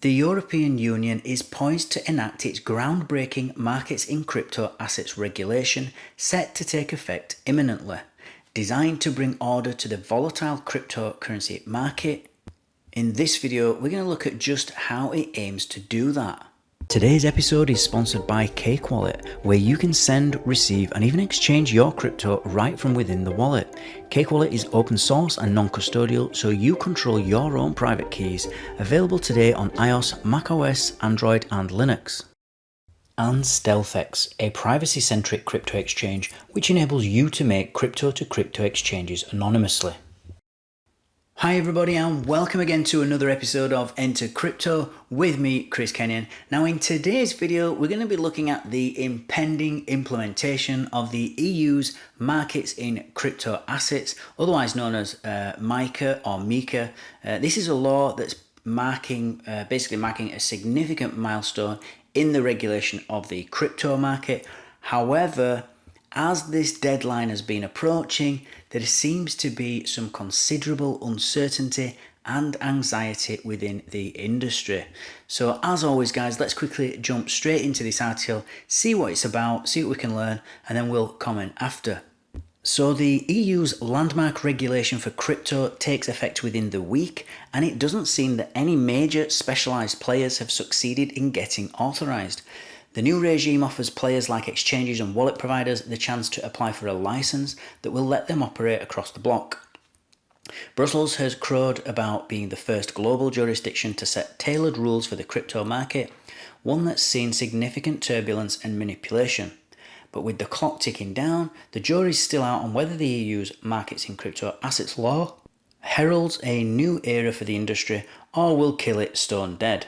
The European Union is poised to enact its groundbreaking Markets in Crypto Assets regulation set to take effect imminently, designed to bring order to the volatile cryptocurrency market. In this video, we're going to look at just how it aims to do that. Today's episode is sponsored by Cake Wallet, where you can send, receive, and even exchange your crypto right from within the wallet. Cake Wallet is open source and non-custodial, so you control your own private keys, available today on iOS, macOS, Android, and Linux. And StealthEX, a privacy-centric crypto exchange which enables you to make crypto-to-crypto exchanges anonymously. Hi everybody, and welcome again to another episode of Enter Crypto with me, Chris Kenyon. Now in today's video, we're going to be looking at the impending implementation of the EU's Markets in Crypto Assets, otherwise known as MiCA or MiCA. This is a law that's basically marking a significant milestone in the regulation of the crypto market. However, as this deadline has been approaching, there seems to be some considerable uncertainty and anxiety within the industry. So as always guys, let's quickly jump straight into this article, see what it's about, see what we can learn, and then we'll comment after. So the EU's landmark regulation for crypto takes effect within the week, and it doesn't seem that any major specialised players have succeeded in getting authorised. The new regime offers players like exchanges and wallet providers the chance to apply for a license that will let them operate across the bloc. Brussels has crowed about being the first global jurisdiction to set tailored rules for the crypto market, one that's seen significant turbulence and manipulation. But with the clock ticking down, the jury's still out on whether the EU's Markets in Crypto Assets law heralds a new era for the industry or will kill it stone dead.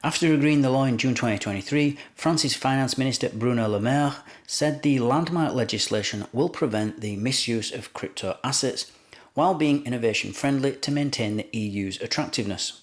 After agreeing the law in June 2023, France's Finance Minister Bruno Le Maire said the landmark legislation will prevent the misuse of crypto assets while being innovation friendly to maintain the EU's attractiveness.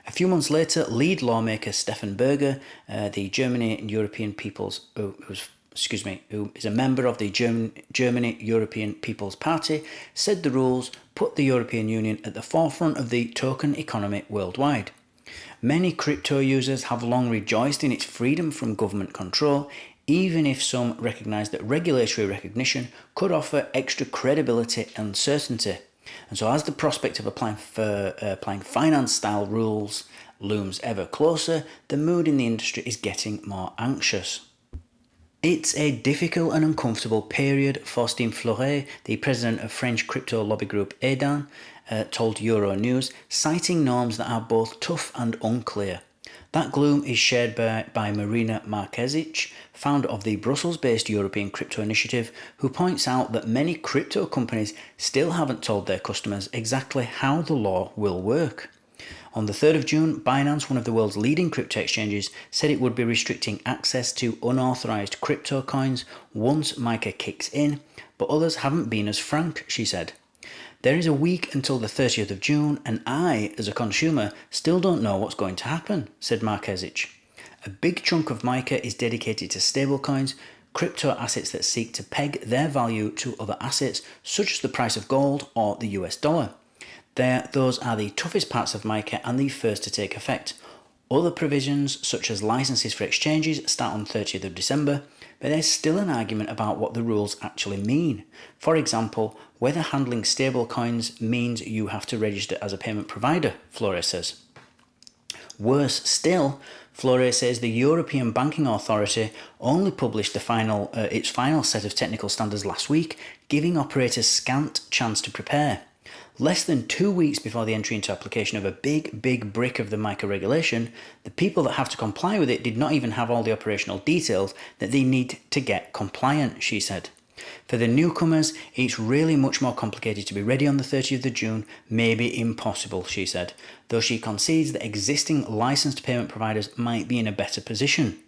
A few months later, lead lawmaker Stefan Berger, who is a member of the Germany European People's Party, said the rules put the European Union at the forefront of the token economy worldwide. Many crypto users have long rejoiced in its freedom from government control, even if some recognise that regulatory recognition could offer extra credibility and certainty. And so as the prospect of applying finance-style rules looms ever closer, the mood in the industry is getting more anxious. It's a difficult and uncomfortable period for Steve Fleuret, the president of French crypto lobby group EDAN, told Euronews, citing norms that are both tough and unclear. That gloom is shared by Marina Markezic, founder of the Brussels-based European Crypto Initiative, who points out that many crypto companies still haven't told their customers exactly how the law will work. On the 3rd of June, Binance, one of the world's leading crypto exchanges, said it would be restricting access to unauthorised crypto coins once MiCA kicks in, but others haven't been as frank, she said. There is a week until the 30th of June, and I, as a consumer, still don't know what's going to happen, said Markezic. A big chunk of MiCA is dedicated to stablecoins, crypto assets that seek to peg their value to other assets, such as the price of gold or the US dollar. Those are the toughest parts of MiCA and the first to take effect. Other provisions, such as licenses for exchanges, start on 30th of December, but there's still an argument about what the rules actually mean. For example, whether handling stablecoins means you have to register as a payment provider, Fleuret says. Worse still, Fleuret says the European Banking Authority only published its final set of technical standards last week, giving operators scant chance to prepare. Less than 2 weeks before the entry into application of a big brick of the MiCA regulation, the people that have to comply with it did not even have all the operational details that they need to get compliant, she said. For the newcomers, it's really much more complicated to be ready on the 30th of June, maybe impossible, she said, though she concedes that existing licensed payment providers might be in a better position.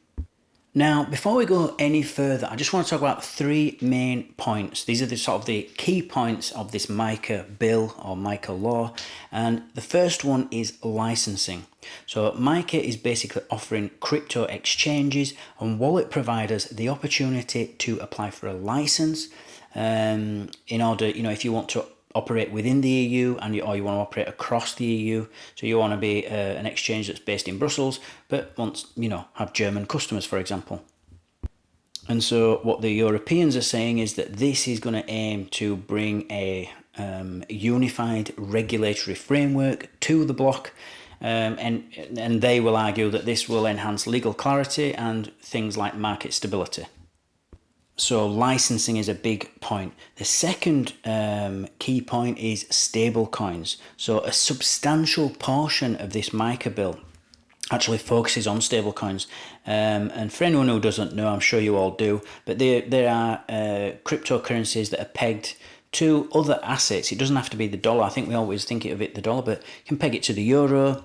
Now, before we go any further, I just want to talk about 3 main points. These are the key points of this MiCA bill or MiCA law. And the first one is licensing. So MiCA is basically offering crypto exchanges and wallet providers the opportunity to apply for a license in order, if you want to operate within the EU or you want to operate across the EU. So you want to be an exchange that's based in Brussels, but wants, have German customers, for example. And so what the Europeans are saying is that this is going to aim to bring a unified regulatory framework to the bloc, and they will argue that this will enhance legal clarity and things like market stability. So licensing is a big point. The second key point is stable coins. So a substantial portion of this MiCA bill actually focuses on stable coins. And for anyone who doesn't know, I'm sure you all do, but there are cryptocurrencies that are pegged to other assets. It doesn't have to be the dollar. I think we always think of it the dollar, but you can peg it to the euro,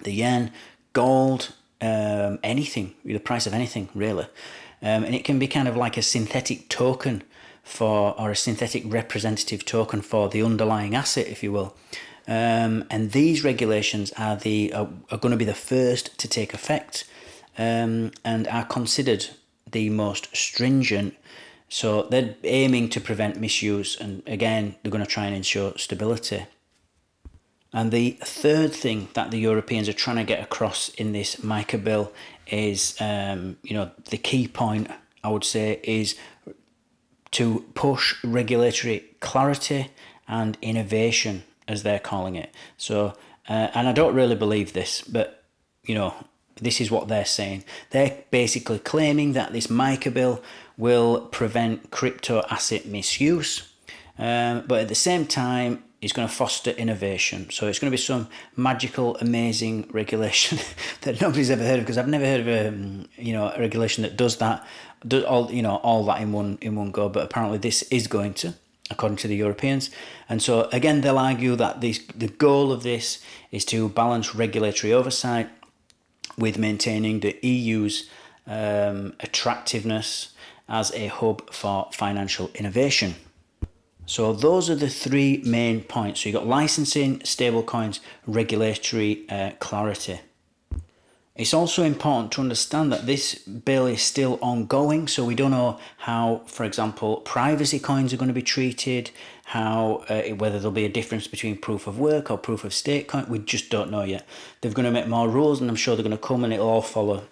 the yen, gold, anything, the price of anything, really. And it can be kind of like a synthetic token or a synthetic representative token for the underlying asset, if you will. And these regulations are going to be the first to take effect, and are considered the most stringent. So they're aiming to prevent misuse, and again, they're going to try and ensure stability. And the third thing that the Europeans are trying to get across in this MiCA bill is, the key point, I would say, is to push regulatory clarity and innovation, as they're calling it. So, and I don't really believe this, but, this is what they're saying. They're basically claiming that this MiCA bill will prevent crypto asset misuse, but at the same time, it's going to foster innovation. So it's going to be some magical, amazing regulation that nobody's ever heard of, because I've never heard of a regulation that does that, all that in one go. But apparently this is going to, according to the Europeans. And so again, they'll argue that the goal of this is to balance regulatory oversight with maintaining the EU's attractiveness as a hub for financial innovation. So those are the three main points. So you've got licensing, stablecoins, regulatory clarity. It's also important to understand that this bill is still ongoing, so we don't know how, for example, privacy coins are going to be treated, whether there'll be a difference between proof of work or proof of stake coin. We just don't know yet. They're going to make more rules, and I'm sure they're going to come and it'll all follow.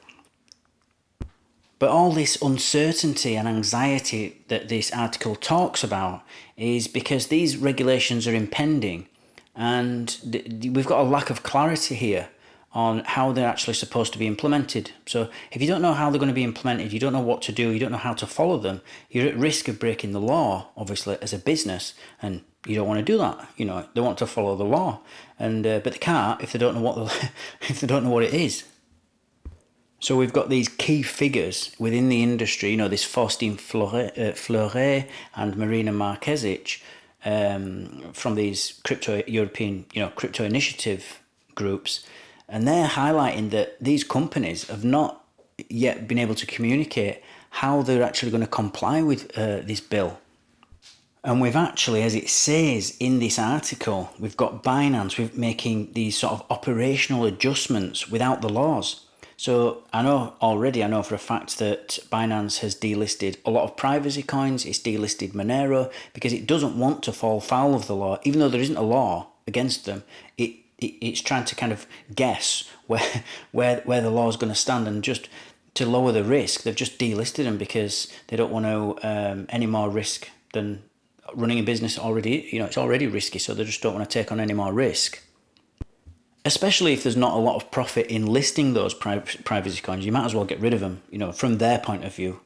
But all this uncertainty and anxiety that this article talks about is because these regulations are impending, and we've got a lack of clarity here on how they're actually supposed to be implemented. So if you don't know how they're going to be implemented, you don't know what to do, you don't know how to follow them, you're at risk of breaking the law, obviously, as a business, and you don't want to do that. They want to follow the law, and but they can't if they don't know if they don't know what it is. So we've got these key figures within the industry, this Faustine Fleuret and Marina Marquesic, from these European crypto initiative groups, and they're highlighting that these companies have not yet been able to communicate how they're actually going to comply with this bill. And we've actually, as it says in this article, we've got Binance making these sort of operational adjustments without the laws. So I know for a fact that Binance has delisted a lot of privacy coins. It's delisted Monero because it doesn't want to fall foul of the law, even though there isn't a law against them. It's trying to kind of guess where the law is going to stand, and just to lower the risk, they've just delisted them because they don't want to any more risk than running a business already. It's already risky, so they just don't want to take on any more risk. Especially if there's not a lot of profit in listing those privacy coins, you might as well get rid of them, from their point of view.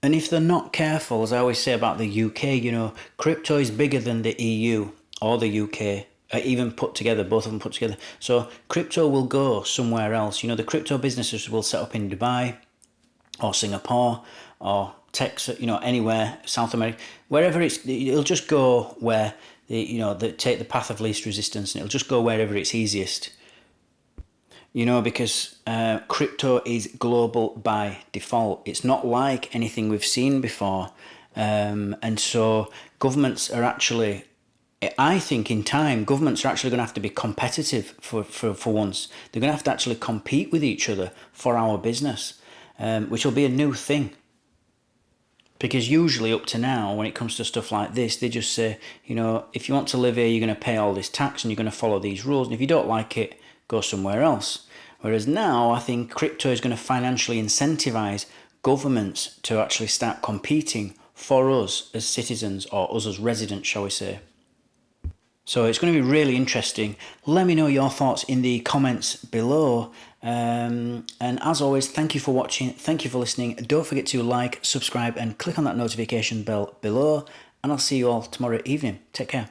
And if they're not careful, as I always say about the UK, crypto is bigger than the EU or the UK, even put together, both of them put together. So crypto will go somewhere else. The crypto businesses will set up in Dubai or Singapore or Texas, anywhere, South America, wherever it'll just go where they take the path of least resistance, and it'll just go wherever it's easiest. Because crypto is global by default. It's not like anything we've seen before. And so governments are actually, I think in time, governments are actually going to have to be competitive for once. They're going to have to actually compete with each other for our business, which will be a new thing. Because usually up to now, when it comes to stuff like this, they just say, you know, if you want to live here, you're going to pay all this tax and you're going to follow these rules. And if you don't like it, go somewhere else. Whereas now, I think crypto is going to financially incentivize governments to actually start competing for us as citizens, or us as residents, shall we say. So it's going to be really interesting. Let me know your thoughts in the comments below. And as always, thank you for watching. Thank you for listening. Don't forget to like, subscribe, and click on that notification bell below. And I'll see you all tomorrow evening. Take care.